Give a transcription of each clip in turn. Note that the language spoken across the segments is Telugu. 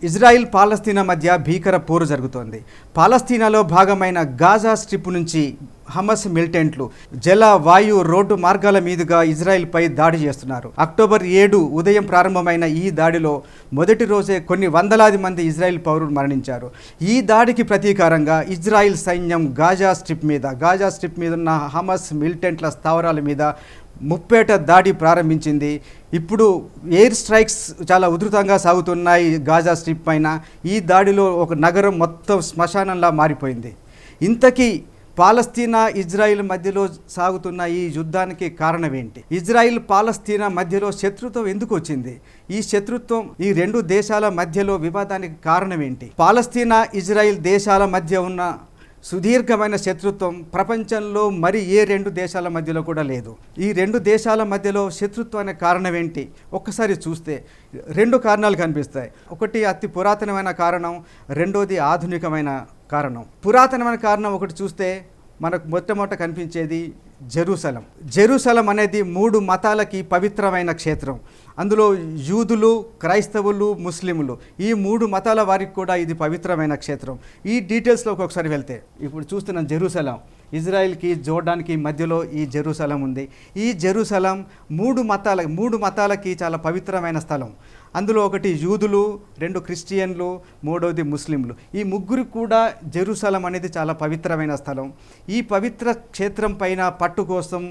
ఇజ్రాయిల్ పాలస్తీనా మధ్య భీకర పోరు జరుగుతోంది. పాలస్తీనాలో భాగమైన గాజా స్ట్రిప్ నుంచి హమస్ మిలిటెంట్లు జల, వాయు, రోడ్డు మార్గాల మీదుగా ఇజ్రాయిల్పై దాడి చేస్తున్నారు. అక్టోబర్ 7 ఉదయం ప్రారంభమైన ఈ దాడిలో మొదటి రోజే కొన్ని వందలాది మంది ఇజ్రాయిల్ పౌరులు మరణించారు. ఈ దాడికి ప్రతీకారంగా ఇజ్రాయిల్ సైన్యం గాజా స్ట్రిప్ మీద ఉన్న హమస్ మిలిటెంట్ల స్థావరాల మీద ముప్పేట దాడి ప్రారంభించింది. ఇప్పుడు ఎయిర్ స్ట్రైక్స్ చాలా ఉధృతంగా సాగుతున్నాయి గాజా స్ట్రిప్ పైన. ఈ దాడిలో ఒక నగరం మొత్తం శ్మశానంలా మారిపోయింది. ఇంతకీ పాలస్తీనా, ఇజ్రాయిల్ మధ్యలో సాగుతున్న ఈ యుద్ధానికి కారణం ఏంటి? ఇజ్రాయిల్, పాలస్తీనా మధ్యలో శత్రుత్వం ఎందుకు వచ్చింది? ఈ శత్రుత్వం, ఈ రెండు దేశాల మధ్యలో వివాదానికి కారణం ఏంటి? పాలస్తీనా, ఇజ్రాయిల్ దేశాల మధ్య ఉన్న సుదీర్ఘమైన శత్రుత్వం ప్రపంచంలో మరి ఏ రెండు దేశాల మధ్యలో కూడా లేదు. ఈ రెండు దేశాల మధ్యలో శత్రుత్వానికి కారణం ఏంటి? ఒక్కసారి చూస్తే రెండు కారణాలు కనిపిస్తాయి. ఒకటి అతి పురాతనమైన కారణం, రెండోది ఆధునికమైన కారణం. పురాతనమైన కారణం ఒకటి చూస్తే మనకు మొట్టమొదట కనిపించేది జెరూసలం అనేది 3 మతాలకి పవిత్రమైన క్షేత్రం. అందులో యూదులు, క్రైస్తవులు, ముస్లింలు, ఈ 3 మతాల వారికి కూడా ఇది పవిత్రమైన క్షేత్రం. ఈ డీటెయిల్స్లోకి ఒకసారి వెళ్తే ఇప్పుడు చూస్తున్నాం జెరూసలం, ఇజ్రాయిల్కి, జోర్డాన్కి మధ్యలో ఈ జెరూసలం ఉంది. ఈ జెరూసలం 3 మతాలకి చాలా పవిత్రమైన స్థలం. అందులో ఒకటి యూదులు, 2 క్రిస్టియన్లు, 3వది ముస్లింలు. ఈ ముగ్గురు కూడా జెరూసలం అనేది చాలా పవిత్రమైన స్థలం. ఈ పవిత్ర క్షేత్రం పైన పట్టు కోసం,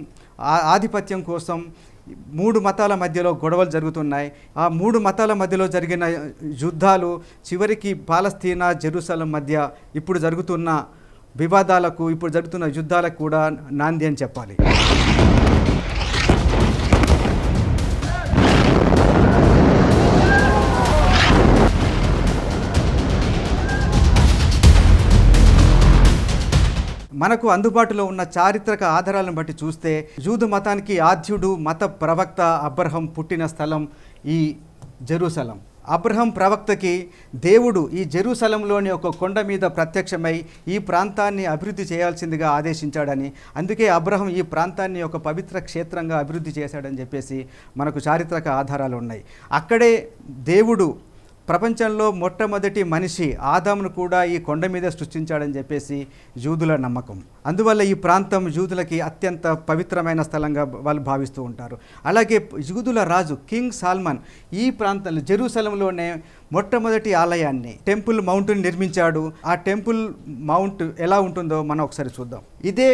ఆధిపత్యం కోసం 3 మతాల మధ్యలో గొడవలు జరుగుతున్నాయి. ఆ 3 మతాల మధ్యలో జరిగిన యుద్ధాలు చివరికి పాలస్తీనా, జెరూసలం మధ్య ఇప్పుడు జరుగుతున్న వివాదాలకు, ఇప్పుడు జరుగుతున్న యుద్ధాలకు కూడా నాంది అని చెప్పాలి. మనకు అందుబాటులో ఉన్న చారిత్రక ఆధారాలను బట్టి చూస్తే యూదు మతానికి ఆద్యుడు, మత ప్రవక్త అబ్రహం పుట్టిన స్థలం ఈ జెరూసలం. అబ్రహం ప్రవక్తకి దేవుడు ఈ జెరూసలంలోని ఒక కొండ మీద ప్రత్యక్షమై ఈ ప్రాంతాన్ని అభివృద్ధి చేయాల్సిందిగా ఆదేశించాడని, అందుకే అబ్రహం ఈ ప్రాంతాన్ని ఒక పవిత్ర క్షేత్రంగా అభివృద్ధి చేశాడని చెప్పేసి మనకు చారిత్రక ఆధారాలు ఉన్నాయి. అక్కడే దేవుడు ప్రపంచంలో మొట్టమొదటి మనిషి ఆదామును కూడా ఈ కొండ మీద సృష్టించాడని చెప్పేసి యూదుల నమ్మకం. అందువల్ల ఈ ప్రాంతం యూదులకి అత్యంత పవిత్రమైన స్థలంగా వాళ్ళు భావిస్తూ ఉంటారు. అలాగే యూదుల రాజు కింగ్ సాల్మన్ ఈ ప్రాంతంలో జెరూసలంలోనే మొట్టమొదటి ఆలయాన్ని, టెంపుల్ మౌంట్ని నిర్మించాడు. ఆ టెంపుల్ మౌంట్ ఎలా ఉంటుందో మనం ఒకసారి చూద్దాం. ఇదే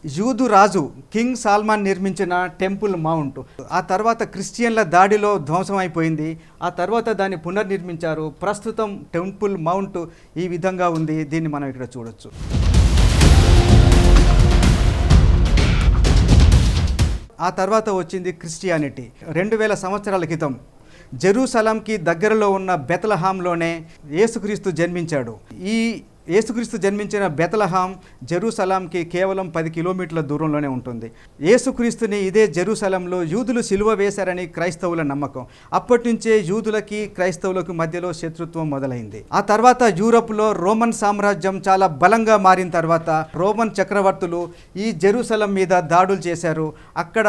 యూదు రాజు కింగ్ సాల్మాన్ నిర్మించిన టెంపుల్ మౌంట్ ఆ తర్వాత క్రిస్టియన్ల దాడిలో ధ్వంసం అయిపోయింది. ఆ తర్వాత దాన్ని పునర్నిర్మించారు. ప్రస్తుతం టెంపుల్ మౌంట్ ఈ విధంగా ఉంది. దీన్ని మనం ఇక్కడ చూడొచ్చు. ఆ తర్వాత వచ్చింది క్రిస్టియానిటీ. 2000 సంవత్సరాల క్రితం జెరూసలంకి దగ్గరలో ఉన్న బెత్లెహేంలోనే యేసుక్రీస్తు జన్మించాడు. ఈ యేసుక్రీస్తు జన్మించిన బెత్లెహేం జెరూసలంకి కేవలం 10 కిలోమీటర్ల దూరంలోనే ఉంటుంది. యేసుక్రీస్తుని ఇదే జెరూసలంలో యూదులు సిలువ వేశారని క్రైస్తవుల నమ్మకం. అప్పటి నుంచే యూదులకి, క్రైస్తవులకు మధ్యలో శత్రుత్వం మొదలైంది. ఆ తర్వాత యూరప్లో రోమన్ సామ్రాజ్యం చాలా బలంగా మారిన తర్వాత రోమన్ చక్రవర్తులు ఈ జెరూసలం మీద దాడులు చేశారు. అక్కడ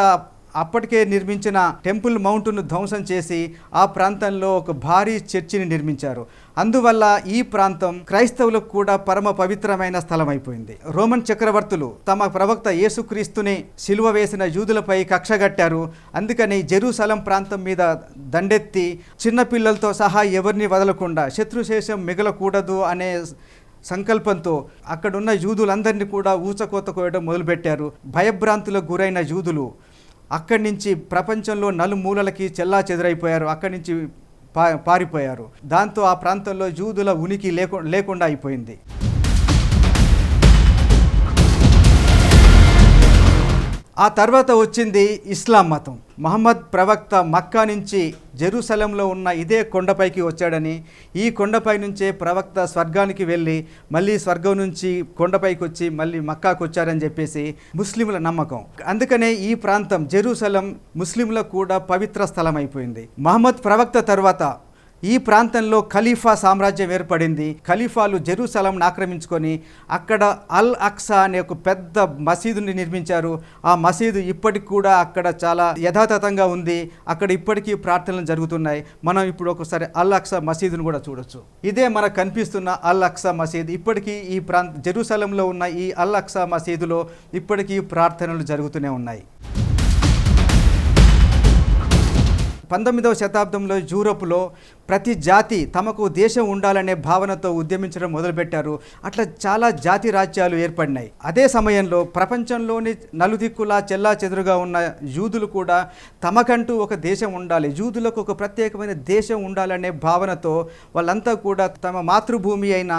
అప్పటికే నిర్మించిన టెంపుల్ మౌంట్ను ధ్వంసం చేసి ఆ ప్రాంతంలో ఒక భారీ చర్చిని నిర్మించారు. అందువల్ల ఈ ప్రాంతం క్రైస్తవులకు కూడా పరమ పవిత్రమైన స్థలం అయిపోయింది. రోమన్ చక్రవర్తులు తమ ప్రవక్త యేసుక్రీస్తుని సిలువ వేసిన యూదులపై కక్షగట్టారు. అందుకని జెరూసలం ప్రాంతం మీద దండెత్తి చిన్నపిల్లలతో సహా ఎవరిని వదలకుండా, శత్రుశేషం మిగలకూడదు అనే సంకల్పంతో అక్కడున్న యూదులందరినీ కూడా ఊచకోత కోయడం మొదలుపెట్టారు. భయభ్రాంతులకు గురైన యూదులు అక్కడి నుంచి ప్రపంచంలో నలుమూలలకి చెల్లా చెదరైపోయారు. అక్కడి నుంచి పారిపోయారు. దాంతో ఆ ప్రాంతంలో యూదుల ఉనికి లేకుండా అయిపోయింది. ఆ తర్వాత వచ్చింది ఇస్లాం మతం. మహమ్మద్ ప్రవక్త మక్కా నుంచి జెరూసలంలో ఉన్న ఇదే కొండపైకి వచ్చాడని, ఈ కొండపై నుంచే ప్రవక్త స్వర్గానికి వెళ్ళి మళ్ళీ స్వర్గం నుంచి కొండపైకి వచ్చి మళ్ళీ మక్కాకు వచ్చారని చెప్పేసి ముస్లింల నమ్మకం. అందుకనే ఈ ప్రాంతం జెరూసలం ముస్లింలకు కూడా పవిత్ర స్థలం అయిపోయింది. మహమ్మద్ ప్రవక్త తర్వాత ఈ ప్రాంతంలో ఖలీఫా సామ్రాజ్యం ఏర్పడింది. ఖలీఫాలు జెరూసలంను ఆక్రమించుకొని అక్కడ అల్ అక్సా అనే ఒక పెద్ద మసీదుని నిర్మించారు. ఆ మసీదు ఇప్పటికి కూడా అక్కడ చాలా యథాతథంగా ఉంది. అక్కడ ఇప్పటికీ ప్రార్థనలు జరుగుతున్నాయి. మనం ఇప్పుడు ఒకసారి అల్ అక్సా మసీదును కూడా చూడొచ్చు. ఇదే మనకు కనిపిస్తున్న అల్ అక్సా మసీద్. ఇప్పటికీ ఈ జెరూసలంలో ఉన్న ఈ అల్ అక్సా మసీదులో ఇప్పటికీ ప్రార్థనలు జరుగుతూనే ఉన్నాయి. 19వ శతాబ్దంలో యూరోప్లో ప్రతి జాతి తమకు దేశం ఉండాలనే భావనతో ఉద్యమించడం మొదలుపెట్టారు. అట్లా చాలా జాతి రాజ్యాలు ఏర్పడినాయి. అదే సమయంలో ప్రపంచంలోని నలుదిక్కులా చెల్లా చెదురుగా ఉన్న యూదులు కూడా తమకంటూ ఒక దేశం ఉండాలి, యూదులకు ఒక ప్రత్యేకమైన దేశం ఉండాలనే భావనతో వాళ్ళంతా కూడా తమ మాతృభూమి అయిన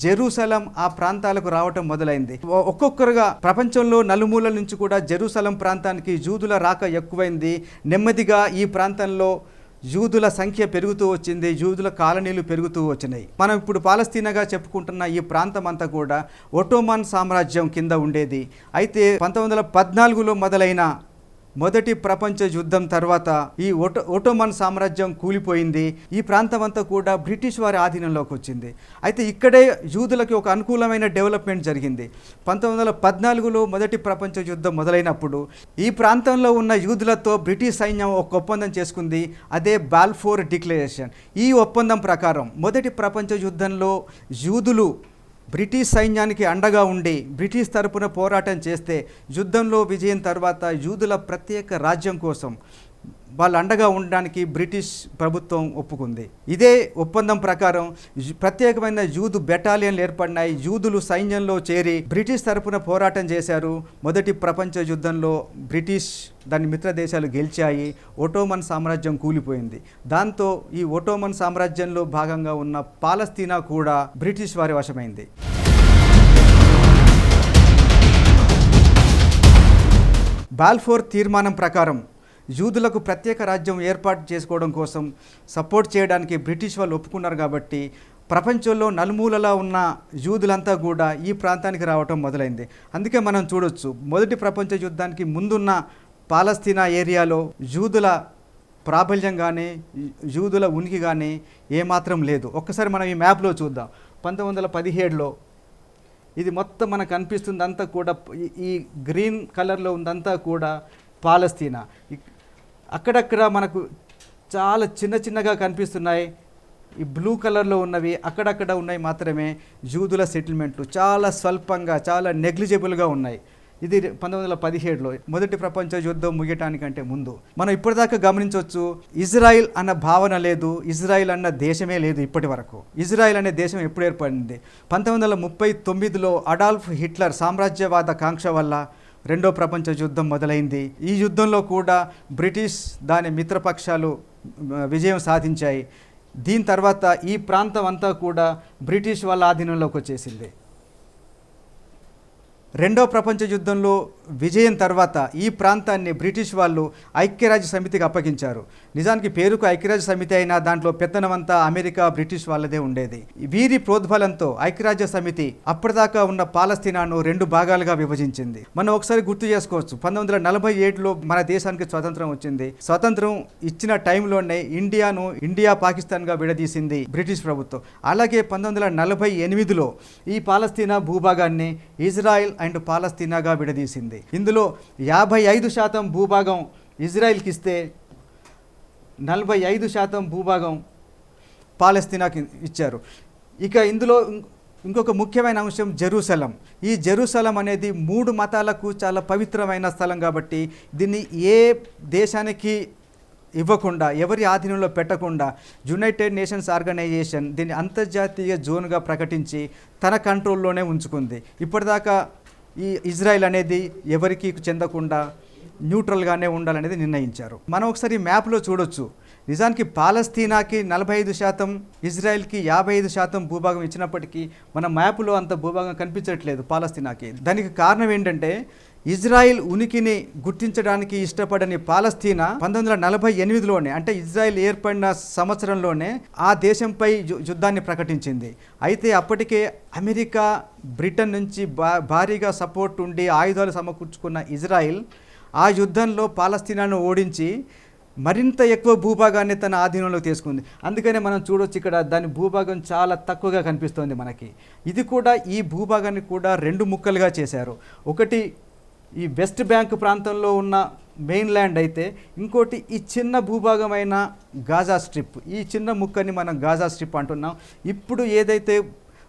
జెరూసలం ఆ ప్రాంతాలకు రావటం మొదలైంది. ఒక్కొక్కరుగా ప్రపంచంలో నలుమూలల నుంచి కూడా జెరూసలం ప్రాంతానికి యూదుల రాక ఎక్కువైంది. నెమ్మదిగా ఈ ప్రాంతంలో యూదుల సంఖ్య పెరుగుతూ వచ్చింది. యూదుల కాలనీలు పెరుగుతూ వచ్చినాయి. మనం ఇప్పుడు పాలస్తీనాగా చెప్పుకుంటున్న ఈ ప్రాంతం అంతా కూడా ఒట్టోమన్ సామ్రాజ్యం కింద ఉండేది. అయితే 1914లో మొదలైన మొదటి ప్రపంచ యుద్ధం తర్వాత ఈ ఒట్టోమన్ సామ్రాజ్యం కూలిపోయింది. ఈ ప్రాంతం అంతా కూడా బ్రిటిష్ వారి ఆధీనంలోకి వచ్చింది. అయితే ఇక్కడే యూదులకి ఒక అనుకూలమైన డెవలప్మెంట్ జరిగింది. 1914లో మొదటి ప్రపంచ యుద్ధం మొదలైనప్పుడు ఈ ప్రాంతంలో ఉన్న యూదులతో బ్రిటిష్ సైన్యం ఒక ఒప్పందం చేసుకుంది. అదే బాల్ఫోర్ డిక్లరేషన్. ఈ ఒప్పందం ప్రకారం మొదటి ప్రపంచ యుద్ధంలో యూదులు బ్రిటిష్ సైన్యానికి అండగా ఉండి బ్రిటిష్ తరపున పోరాటం చేస్తే యుద్ధంలో విజయం తర్వాత యూదుల ప్రత్యేక రాజ్యం కోసం వాళ్ళు అండగా ఉండడానికి బ్రిటిష్ ప్రభుత్వం ఒప్పుకుంది. ఇదే ఒప్పందం ప్రకారం ప్రత్యేకమైన యూదు బెటాలియన్లు ఏర్పడినాయి. యూదులు సైన్యంలో చేరి బ్రిటిష్ తరపున పోరాటం చేశారు. మొదటి ప్రపంచ యుద్ధంలో బ్రిటిష్ దాని మిత్ర దేశాలు గెలిచాయి. ఒట్టోమన్ సామ్రాజ్యం కూలిపోయింది. దాంతో ఈ ఒట్టోమన్ సామ్రాజ్యంలో భాగంగా ఉన్న పాలస్తీనా కూడా బ్రిటిష్ వారి వశమైంది. బాల్ఫోర్ తీర్మానం ప్రకారం యూదులకు ప్రత్యేక రాజ్యం ఏర్పాటు చేసుకోవడం కోసం సపోర్ట్ చేయడానికి బ్రిటిష్ వాళ్ళు ఒప్పుకున్నారు. కాబట్టి ప్రపంచంలో నలుమూలలా ఉన్న యూదులంతా కూడా ఈ ప్రాంతానికి రావటం మొదలైంది. అందుకే మనం చూడొచ్చు, మొదటి ప్రపంచ యుద్ధానికి ముందున్న పాలస్తీనా ఏరియాలో యూదుల ప్రాబల్యం కానీ యూదుల ఉనికి కానీ ఏమాత్రం లేదు. ఒక్కసారి మనం ఈ మ్యాప్లో చూద్దాం. 1917లో ఇది మొత్తం మనకు కనిపిస్తుంది అంతా కూడా ఈ గ్రీన్ కలర్లో ఉందంతా కూడా పాలస్తీనా. అక్కడక్కడ మనకు చాలా చిన్నగా కనిపిస్తున్నాయి. ఈ బ్లూ కలర్లో ఉన్నవి అక్కడక్కడ ఉన్నాయి మాత్రమే యూదుల సెటిల్మెంట్లు. చాలా స్వల్పంగా చాలా నెగ్లిజిబుల్గా ఉన్నాయి. ఇది 1917లో మొదటి ప్రపంచ యుద్ధం ముగియటానికంటే ముందు. మనం ఇప్పటిదాకా గమనించవచ్చు, ఇజ్రాయిల్ అన్న భావన లేదు, ఇజ్రాయిల్ అన్న దేశమే లేదు ఇప్పటి వరకు. ఇజ్రాయిల్ అనే దేశం ఎప్పుడు ఏర్పడింది? 1939లో అడాల్ఫ్ హిట్లర్ సామ్రాజ్యవాద కాంక్ష వల్ల రెండో ప్రపంచ యుద్ధం మొదలైంది. ఈ యుద్ధంలో కూడా బ్రిటిష్ దాని మిత్రపక్షాలు విజయం సాధించాయి. దీని తర్వాత ఈ ప్రాంతం అంతా కూడా బ్రిటిష్ వాళ్ళ ఆధీనంలోకి వచ్చేసింది. రెండో ప్రపంచ యుద్ధంలో విజయం తర్వాత ఈ ప్రాంతాన్ని బ్రిటిష్ వాళ్ళు ఐక్యరాజ్య సమితికి అప్పగించారు. నిజానికి పేరుకు ఐక్యరాజ్య సమితి అయినా దాంట్లో పెత్తనమంతా అమెరికా బ్రిటిష్ వాళ్ళదే ఉండేది. వీరి ప్రోద్బలంతో ఐక్యరాజ్య సమితి అప్పటిదాకా ఉన్న పాలస్తీనాను 2 భాగాలుగా విభజించింది. మనం ఒకసారి గుర్తు చేసుకోవచ్చు, 1947లో మన దేశానికి స్వతంత్రం వచ్చింది. స్వతంత్రం ఇచ్చిన టైంలోనే ఇండియా పాకిస్తాన్గా విడదీసింది బ్రిటిష్ ప్రభుత్వం. అలాగే 1948లో ఈ పాలస్తీనా భూభాగాన్ని ఇజ్రాయెల్ అండ్ పాలస్తీనాగా విడదీసింది. ఇందులో 55% భూభాగం ఇజ్రాయెల్కి ఇస్తే 45% భూభాగం పాలస్తీనాకి ఇచ్చారు. ఇక ఇందులో ఇంకొక ముఖ్యమైన అంశం జెరూసలం. ఈ జెరూసలం అనేది 3 మతాలకు చాలా పవిత్రమైన స్థలం కాబట్టి దీన్ని ఏ దేశానికి ఇవ్వకుండా, ఎవరి ఆధీనంలో పెట్టకుండా యునైటెడ్ నేషన్స్ ఆర్గనైజేషన్ దీన్ని అంతర్జాతీయ జోన్గా ప్రకటించి తన కంట్రోల్లోనే ఉంచుకుంది. ఇప్పటిదాకా ఈ ఇజ్రాయెల్ అనేది ఎవరికి చెందకుండా న్యూట్రల్గానే ఉండాలనేది నిర్ణయించారు. మనం ఒకసారి మ్యాప్లో చూడొచ్చు, నిజానికి పాలస్తీనాకి 45%, ఇజ్రాయెల్కి 55% భూభాగం ఇచ్చినప్పటికీ మన మ్యాప్లో అంత భూభాగం కనిపించట్లేదు పాలస్తీనాకి. దానికి కారణం ఏంటంటే ఇజ్రాయెల్ ఉనికిని గుర్తించడానికి ఇష్టపడని పాలస్తీనా 1948లోనే, అంటే ఇజ్రాయెల్ ఏర్పడిన సంవత్సరంలోనే ఆ దేశంపై యుద్ధాన్ని ప్రకటించింది. అయితే అప్పటికే అమెరికా, బ్రిటన్ నుంచి భారీగా సపోర్ట్ ఉండి ఆయుధాలు సమకూర్చుకున్న ఇజ్రాయెల్ ఆ యుద్ధంలో పాలస్తీనాను ఓడించి మరింత ఎక్కువ భూభాగాన్ని తన ఆధీనంలో తీసుకుంది. అందుకనే మనం చూడొచ్చు ఇక్కడ దాని భూభాగం చాలా తక్కువగా కనిపిస్తోంది మనకి. ఇది కూడా ఈ భూభాగాన్ని కూడా 2 ముక్కలుగా చేశారు. ఒకటి ఈ వెస్ట్ బ్యాంక్ ప్రాంతంలో ఉన్న మెయిన్ ల్యాండ్ అయితే, ఇంకోటి ఈ చిన్న భూభాగమైన గాజా స్ట్రిప్. ఈ చిన్న ముక్కని మనం గాజా స్ట్రిప్ అంటున్నాం. ఇప్పుడు ఏదైతే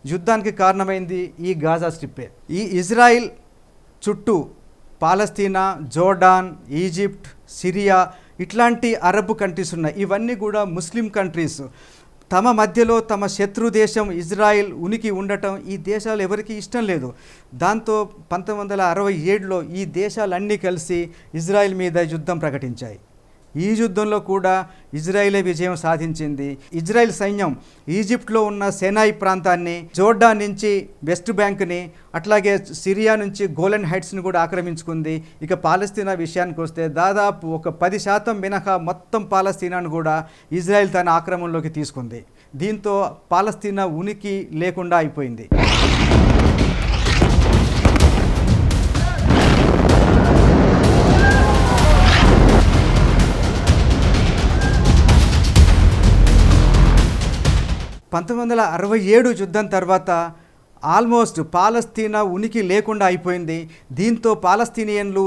యుద్ధానికి కారణమైంది ఈ గాజా స్ట్రిప్పే. ఈ ఇజ్రాయిల్ చుట్టూ పాలస్తీనా, జోర్డాన్, ఈజిప్ట్, సిరియా ఇట్లాంటి అరబ్ కంట్రీస్ ఉన్నాయి. ఇవన్నీ కూడా ముస్లిం కంట్రీస్. తమ మధ్యలో తమ శత్రు దేశం ఇజ్రాయిల్ ఉనికి ఉండటం ఈ దేశాలు ఎవరికి ఇష్టం లేదు. దాంతో 1967లో ఈ దేశాలన్నీ కలిసి ఇజ్రాయిల్ మీద యుద్ధం ప్రకటించాయి. ఈ యుద్ధంలో కూడా ఇజ్రాయిలే విజయం సాధించింది. ఇజ్రాయిల్ సైన్యం ఈజిప్ట్లో ఉన్న సెనాయి ప్రాంతాన్ని, జోర్డాన్ నుంచి వెస్ట్ బ్యాంక్ని, అట్లాగే సిరియా నుంచి గోలన్ హైట్స్ని కూడా ఆక్రమించుకుంది. ఇక పాలస్తీనా విషయానికి వస్తే దాదాపు ఒక 10% మినహా మొత్తం పాలస్తీనాను కూడా ఇజ్రాయిల్ తన ఆక్రమణలోకి తీసుకుంది. దీంతో పాలస్తీనా ఉనికి లేకుండా అయిపోయింది. యుద్ధం తర్వాత ఆల్మోస్ట్ పాలస్తీనా ఉనికి లేకుండా అయిపోయింది. దీంతో పాలస్తీనియన్లు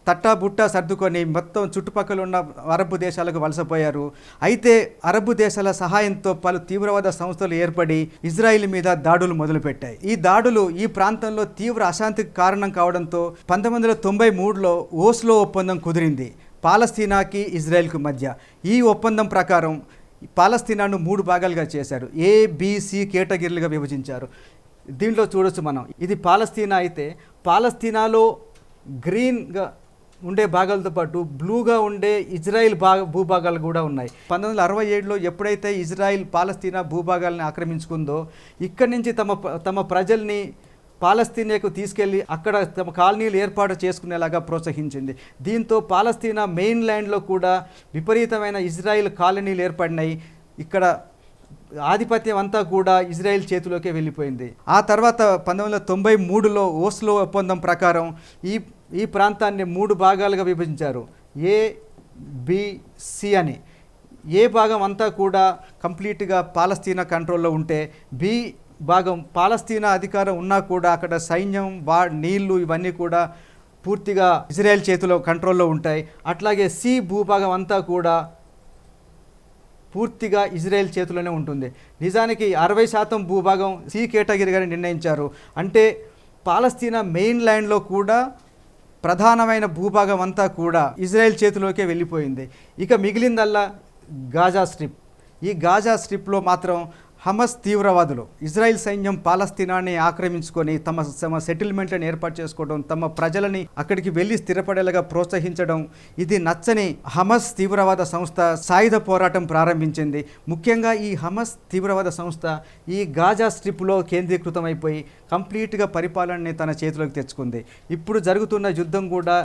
తట్టాబుట్టా సర్దుకొని మొత్తం చుట్టుపక్కల ఉన్న అరబ్ దేశాలకు వలసపోయారు. అయితే అరబ్ దేశాల సహాయంతో పలు తీవ్రవాద సంస్థలు ఏర్పడి ఇజ్రాయిల్ మీద దాడులు మొదలుపెట్టాయి. ఈ దాడులు ఈ ప్రాంతంలో తీవ్ర అశాంతికి కారణం కావడంతో 1993లో ఓస్లో ఒప్పందం కుదిరింది పాలస్తీనాకి ఇజ్రాయిల్కు మధ్య. ఈ ఒప్పందం ప్రకారం పాలస్తీనాను 3 భాగాలుగా చేశారు. ABC కేటగిరీలుగా విభజించారు. దీంట్లో చూడొచ్చు మనం, ఇది పాలస్తీనా అయితే పాలస్తీనాలో గ్రీన్గా ఉండే భాగాలతో పాటు బ్లూగా ఉండే ఇజ్రాయిల్ భూభాగాలు కూడా ఉన్నాయి. 1967లో ఎప్పుడైతే ఇజ్రాయిల్ పాలస్తీనా భూభాగాలను ఆక్రమించుకుందో, ఇక్కడి నుంచి తమ ప్రజల్ని పాలస్తీనాకు తీసుకెళ్ళి అక్కడ తమ కాలనీలు ఏర్పాటు చేసుకునేలాగా ప్రోత్సహించింది. దీంతో పాలస్తీనా మెయిన్ ల్యాండ్లో కూడా విపరీతమైన ఇజ్రాయిల్ కాలనీలు ఏర్పడినాయి. ఇక్కడ ఆధిపత్యం అంతా కూడా ఇజ్రాయిల్ చేతిలోకే వెళ్ళిపోయింది. ఆ తర్వాత 1993లో ఓస్లో ఒప్పందం ప్రకారం ఈ ప్రాంతాన్ని 3 భాగాలుగా విభజించారు, ABC అని. ఏ భాగం అంతా కూడా కంప్లీట్గా పాలస్తీనా కంట్రోల్లో ఉంటే, బి భాగం పాలస్తీనా అధికారం ఉన్నా కూడా అక్కడ సైన్యం, నీళ్లు ఇవన్నీ కూడా పూర్తిగా ఇజ్రాయెల్ చేతిలో కంట్రోల్లో ఉంటాయి. అట్లాగే సి భూభాగం అంతా కూడా పూర్తిగా ఇజ్రాయెల్ చేతిలోనే ఉంటుంది. నిజానికి 60% భూభాగం సి కేటగిరీగా నిర్ణయించారు. అంటే పాలస్తీనా మెయిన్ ల్యాండ్లో కూడా ప్రధానమైన భూభాగం అంతా కూడా ఇజ్రాయెల్ చేతిలోకే వెళ్ళిపోయింది. ఇక మిగిలిందల్లా గాజా స్ట్రిప్. ఈ గాజా స్ట్రిప్లో మాత్రం హమస్ తీవ్రవాదులు, ఇజ్రాయిల్ సైన్యం పాలస్తీనాని ఆక్రమించుకొని తమ సెటిల్మెంట్లను ఏర్పాటు చేసుకోవడం, తమ ప్రజలని అక్కడికి వెళ్ళి స్థిరపడేలాగా ప్రోత్సహించడం, ఇది నచ్చని హమస్ తీవ్రవాద సంస్థ సాయుధ పోరాటం ప్రారంభించింది. ముఖ్యంగా ఈ హమస్ తీవ్రవాద సంస్థ ఈ గాజా స్ట్రిప్లో కేంద్రీకృతమైపోయి కంప్లీట్గా పరిపాలనని తన చేతిలోకి తెచ్చుకుంది. ఇప్పుడు జరుగుతున్న యుద్ధం కూడా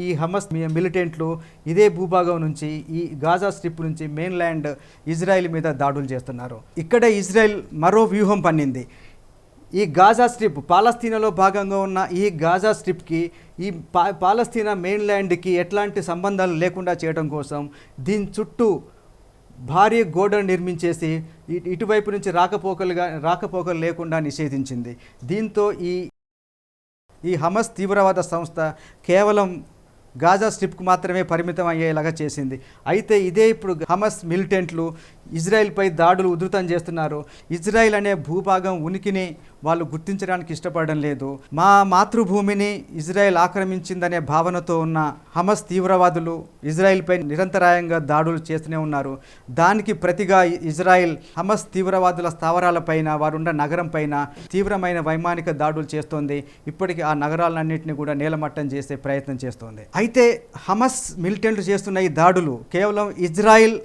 ఈ హమస్ మిలిటెంట్లు ఇదే భూభాగం నుంచి, ఈ గాజా స్ట్రిప్ నుంచి మెయిన్ ల్యాండ్ ఇజ్రాయిల్ మీద దాడులు చేస్తున్నారు. ఇక్కడే ఇజ్రాయెల్ మరో వ్యూహం పన్నింది. ఈ గాజా స్ట్రిప్, పాలస్తీనాలో భాగంగా ఉన్న ఈ గాజా స్ట్రిప్కి ఈ పాలస్తీనా మెయిన్ ల్యాండ్కి ఎట్లాంటి సంబంధాలు లేకుండా చేయడం కోసం దీని చుట్టూ భారీ గోడను నిర్మించేసి ఇటువైపు నుంచి రాకపోకలు లేకుండా నిషేధించింది. దీంతో ఈ హమస్ తీవ్రవాద సంస్థ కేవలం గాజా స్ట్రిప్కు మాత్రమే పరిమితం అయ్యేలాగా చేసింది. అయితే ఇదే ఇప్పుడు హమస్ మిలిటెంట్లు ఇజ్రాయెల్పై దాడులు ఉధృతం చేస్తున్నారు. ఇజ్రాయెల్ అనే భూభాగం ఉనికిని వాళ్ళు గుర్తించడానికి ఇష్టపడడం లేదు. మా మాతృభూమిని ఇజ్రాయెల్ ఆక్రమించిందనే భావనతో ఉన్న హమస్ తీవ్రవాదులు ఇజ్రాయెల్పై నిరంతరాయంగా దాడులు చేస్తూనే ఉన్నారు. దానికి ప్రతిగా ఇజ్రాయెల్ హమస్ తీవ్రవాదుల స్థావరాలపైన, వారున్న నగరం పైన తీవ్రమైన వైమానిక దాడులు చేస్తోంది. ఇప్పటికీ ఆ నగరాలన్నింటినీ కూడా నేలమట్టం చేసే ప్రయత్నం చేస్తోంది. అయితే హమస్ మిలిటెంట్లు చేస్తున్న ఈ దాడులు కేవలం ఇజ్రాయెల్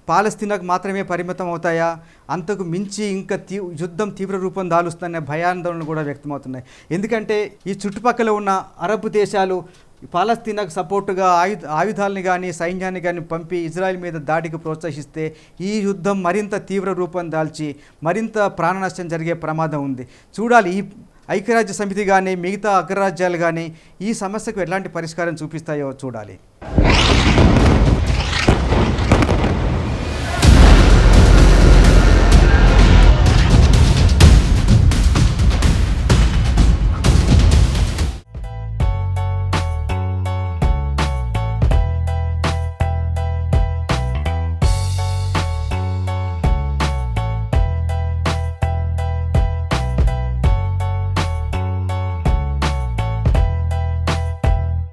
పాలస్తీనాకు మాత్రమే పరిమితం అవుతాయా, అంతకు మించి ఇంకా యుద్ధం తీవ్ర రూపం దాలుస్తుందనే భయాందోళనలు కూడా వ్యక్తమవుతున్నాయి. ఎందుకంటే ఈ చుట్టుపక్కల ఉన్న అరబ్ దేశాలు పాలస్తీనాకు సపోర్టుగా ఆయుధాలని కానీ సైన్యాన్ని కానీ పంపి ఇజ్రాయెల్ మీద దాడికి ప్రోత్సహిస్తే ఈ యుద్ధం మరింత తీవ్ర రూపం దాల్చి మరింత ప్రాణ నష్టం జరిగే ప్రమాదం ఉంది. చూడాలి ఈ ఐక్యరాజ్య సమితి కానీ మిగతా అగ్రరాజ్యాలు కానీ ఈ సమస్యకు ఎలాంటి పరిష్కారం చూపిస్తాయో చూడాలి.